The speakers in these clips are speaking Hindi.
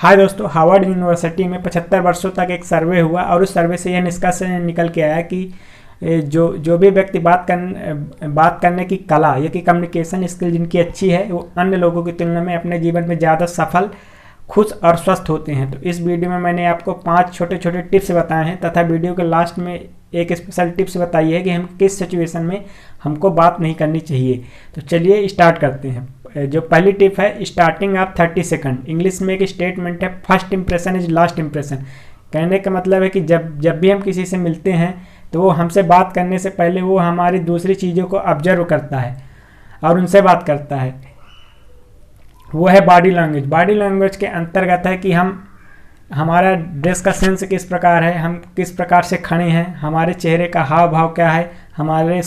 हाय दोस्तों, हार्वर्ड यूनिवर्सिटी में 75 वर्षों तक एक सर्वे हुआ और उस सर्वे से यह निष्कर्ष निकल के आया कि जो भी व्यक्ति बात करने की कला या कि कम्युनिकेशन स्किल जिनकी अच्छी है वो अन्य लोगों की तुलना में अपने जीवन में ज़्यादा सफल, खुश और स्वस्थ होते हैं। तो इस वीडियो में मैंने आपको 5 छोटे छोटे टिप्स बताए हैं तथा वीडियो के लास्ट में एक स्पेशल टिप्स बताई है कि हम किस सिचुएशन में हमको बात नहीं करनी चाहिए। तो चलिए स्टार्ट करते हैं। जो पहली टिप है, स्टार्टिंग ऑफ 30 सेकंड। इंग्लिश में एक स्टेटमेंट है, first impression is last impression. कहने का मतलब है कि जब भी हम किसी से मिलते हैं तो वो हमसे बात करने से पहले वो हमारी दूसरी चीज़ों को ऑब्जर्व करता है और उनसे बात करता है। वो है बॉडी लैंग्वेज। बॉडी लैंग्वेज के अंतर्गत है कि हमारा ड्रेस का सेंस किस प्रकार है, हम किस प्रकार से खड़े हैं, हमारे चेहरे का हाव भाव क्या है, हमारे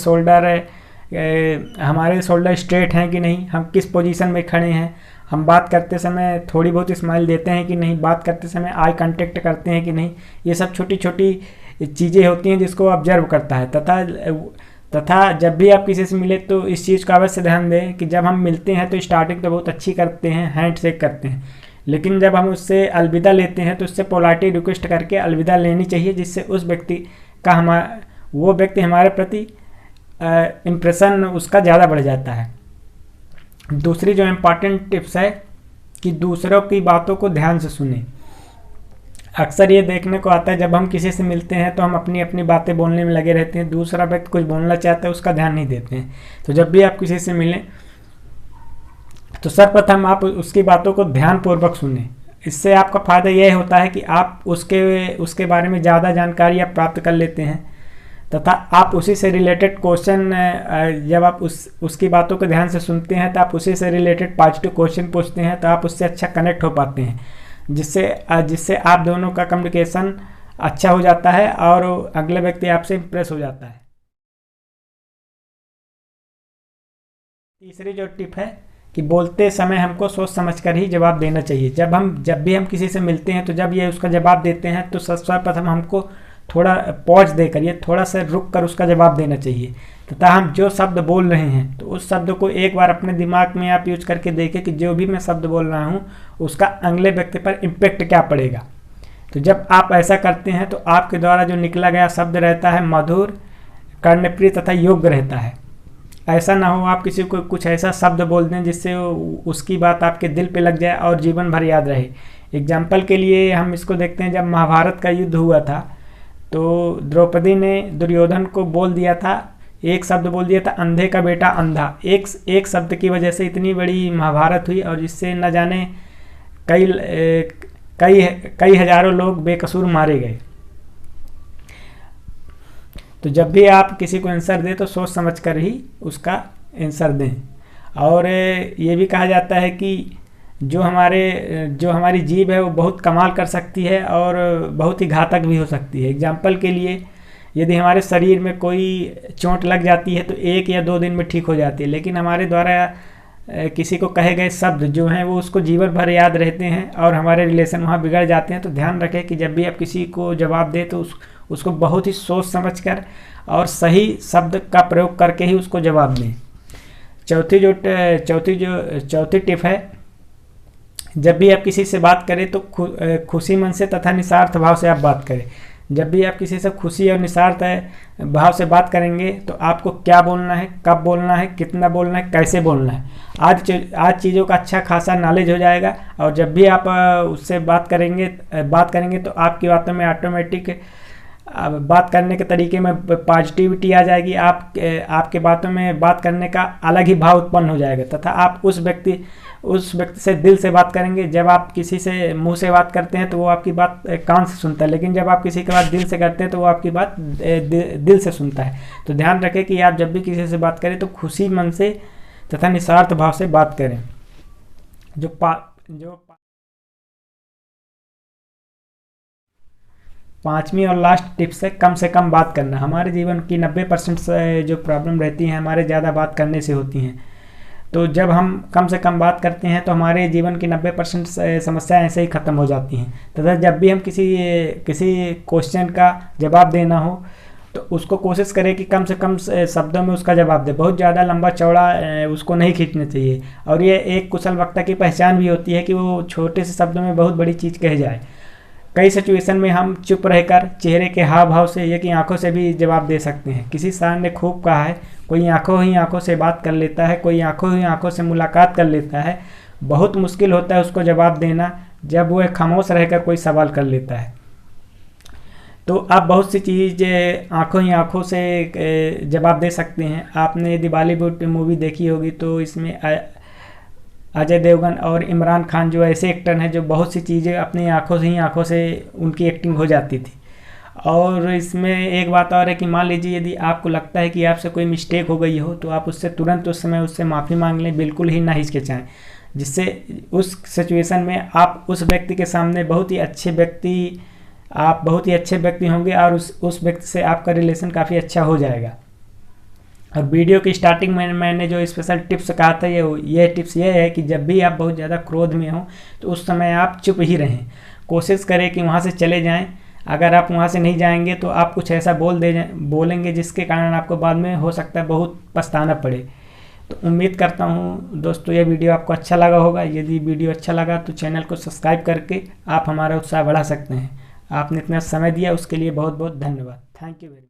शोल्डर स्ट्रेट हैं कि नहीं, हम किस पोजीशन में खड़े हैं, हम बात करते समय थोड़ी बहुत स्माइल देते हैं कि नहीं, बात करते समय आई कांटेक्ट करते हैं कि नहीं। ये सब छोटी छोटी चीज़ें होती हैं जिसको ऑब्जर्व करता है। तथा जब भी आप किसी से मिले तो इस चीज़ का अवश्य ध्यान दें कि जब हम मिलते हैं तो स्टार्टिंग तो बहुत अच्छी करते हैं, हैंड शेक करते हैं, लेकिन जब हम उससे अलविदा लेते हैं तो उससे पोलाइटली रिक्वेस्ट करके अलविदा लेनी चाहिए, जिससे उस व्यक्ति का वो व्यक्ति हमारे प्रति इम्प्रेशन उसका ज़्यादा बढ़ जाता है। दूसरी जो इम्पॉर्टेंट टिप्स है कि दूसरों की बातों को ध्यान से सुने। अक्सर ये देखने को आता है जब हम किसी से मिलते हैं तो हम अपनी अपनी बातें बोलने में लगे रहते हैं, दूसरा व्यक्ति कुछ बोलना चाहता है उसका ध्यान नहीं देते हैं। तो जब भी आप किसी से मिलें तो सर्वप्रथम आप उसकी बातों को ध्यानपूर्वक सुनें। इससे आपका फ़ायदा यह होता है कि आप उसके बारे में ज़्यादा जानकारी आप प्राप्त कर लेते हैं तथा आप उसी से रिलेटेड क्वेश्चन, जब आप उसकी बातों को ध्यान से सुनते हैं तो आप उसी से रिलेटेड पॉजिटिव क्वेश्चन पूछते हैं तो आप उससे अच्छा कनेक्ट हो पाते हैं, जिससे आप दोनों का कम्युनिकेशन अच्छा हो जाता है और अगले व्यक्ति आपसे इम्प्रेस हो जाता है। तीसरी जो टिप है कि बोलते समय हमको सोच समझकर ही जवाब देना चाहिए। जब भी हम किसी से मिलते हैं तो जब ये उसका जवाब देते हैं तो सर्वप्रथम हमको थोड़ा पॉज देकर, ये थोड़ा सा रुक कर उसका जवाब देना चाहिए तथा हम जो शब्द बोल रहे हैं तो उस शब्द को एक बार अपने दिमाग में आप यूज करके देखें कि जो भी मैं शब्द बोल रहा हूँ उसका अगले व्यक्ति पर इम्पेक्ट क्या पड़ेगा। तो जब आप ऐसा करते हैं तो आपके द्वारा जो निकला गया शब्द रहता है मधुर, कर्णप्रिय तथा योग्य रहता है। ऐसा ना हो आप किसी को कुछ ऐसा शब्द बोल दें जिससे उसकी बात आपके दिल पे लग जाए और जीवन भर याद रहे। एग्जाम्पल के लिए हम इसको देखते हैं, जब महाभारत का युद्ध हुआ था तो द्रौपदी ने दुर्योधन को बोल दिया था, एक शब्द बोल दिया था, अंधे का बेटा अंधा। एक शब्द की वजह से इतनी बड़ी महाभारत हुई और जिससे न जाने कई हजारों लोग बेकसूर मारे गए। तो जब भी आप किसी को आंसर दें तो सोच समझकर ही उसका आंसर दें। और ये भी कहा जाता है कि जो हमारी जीभ है वो बहुत कमाल कर सकती है और बहुत ही घातक भी हो सकती है। एग्जाम्पल के लिए, यदि हमारे शरीर में कोई चोट लग जाती है तो 1 या 2 दिन में ठीक हो जाती है, लेकिन हमारे द्वारा किसी को कहे गए शब्द जो हैं वो उसको जीवन भर याद रहते हैं और हमारे रिलेशन वहाँ बिगड़ जाते हैं। तो ध्यान रखें कि जब भी आप किसी को जवाब दें तो उसको बहुत ही सोच समझकर और सही शब्द का प्रयोग करके ही उसको जवाब दें। चौथी टिप है, जब भी आप किसी से बात करें तो खुशी मन से तथा निस्वार्थ भाव से आप बात करें। जब भी आप किसी से खुशी और निस्वार्थ भाव से बात करेंगे तो आपको क्या बोलना है, कब बोलना है, कितना बोलना है, कैसे बोलना है, आज चीज़ों का अच्छा खासा नॉलेज हो जाएगा। और जब भी आप उससे बात करेंगे तो आपकी बातों में ऑटोमेटिक बात करने के तरीके में पॉजिटिविटी आ जाएगी। आपके बातों में बात करने का अलग ही भाव उत्पन्न हो जाएगा तथा आप उस व्यक्ति से दिल से बात करेंगे। जब आप किसी से मुंह से बात करते हैं तो वो आपकी बात कान से सुनता है, लेकिन जब आप किसी की बात दिल से करते हैं तो वो आपकी बात दिल से सुनता है। तो ध्यान रखें कि आप जब भी किसी से बात करें तो खुशी मन से तथा निस्वार्थ भाव से बात करें। पांचवी और लास्ट टिप्स है, कम से कम बात करना। हमारे जीवन की 90% जो प्रॉब्लम रहती हैं हमारे ज़्यादा बात करने से होती हैं। तो जब हम कम से कम बात करते हैं तो हमारे जीवन की 90% समस्याएं ऐसे ही ख़त्म हो जाती हैं। तथा जब भी हम किसी क्वेश्चन का जवाब देना हो तो उसको कोशिश करें कि कम से कम शब्दों में उसका जवाब दे, बहुत ज़्यादा लंबा चौड़ा उसको नहीं खींचना चाहिए। और ये एक कुशल वक्ता की पहचान भी होती है कि वो छोटे से शब्दों में बहुत बड़ी चीज़ कह जाए। कई सिचुएशन में हम चुप रहकर चेहरे के हाव भाव से या कि आंखों से भी जवाब दे सकते हैं। किसी शायर ने खूब कहा है, कोई आंखों ही आंखों से बात कर लेता है, कोई आंखों ही आंखों से मुलाकात कर लेता है, बहुत मुश्किल होता है उसको जवाब देना जब वो खामोश रहकर कोई सवाल कर लेता है। तो आप बहुत सी चीज़ आंखों ही आंखों से जवाब दे सकते हैं। आपने यदि बॉलीवुड मूवी देखी होगी तो इसमें अजय देवगन और इमरान खान जो ऐसे एक्टर हैं जो बहुत सी चीज़ें अपनी आंखों से ही आंखों से उनकी एक्टिंग हो जाती थी। और इसमें एक बात और है कि मान लीजिए यदि आपको लगता है कि आपसे कोई मिस्टेक हो गई हो तो आप उससे तुरंत उस समय उससे माफ़ी मांग लें, बिल्कुल ही ना हिचकिचाएं, जिससे उस सिचुएशन में आप उस व्यक्ति के सामने बहुत ही अच्छे व्यक्ति होंगे और उस व्यक्ति से आपका रिलेशन काफ़ी अच्छा हो जाएगा। और वीडियो की स्टार्टिंग में मैंने जो स्पेशल टिप्स कहा था ये टिप्स ये है कि जब भी आप बहुत ज़्यादा क्रोध में हो तो उस समय आप चुप ही रहें, कोशिश करें कि वहाँ से चले जाएं। अगर आप वहाँ से नहीं जाएंगे तो आप कुछ ऐसा बोलेंगे जिसके कारण आपको बाद में हो सकता है बहुत पछताना पड़े। तो उम्मीद करता हूँ दोस्तों ये वीडियो आपको अच्छा लगा होगा। यदि वीडियो अच्छा लगा तो चैनल को सब्सक्राइब करके आप हमारा उत्साह बढ़ा सकते हैं। आपने इतना समय दिया उसके लिए बहुत बहुत धन्यवाद। Thank you very much.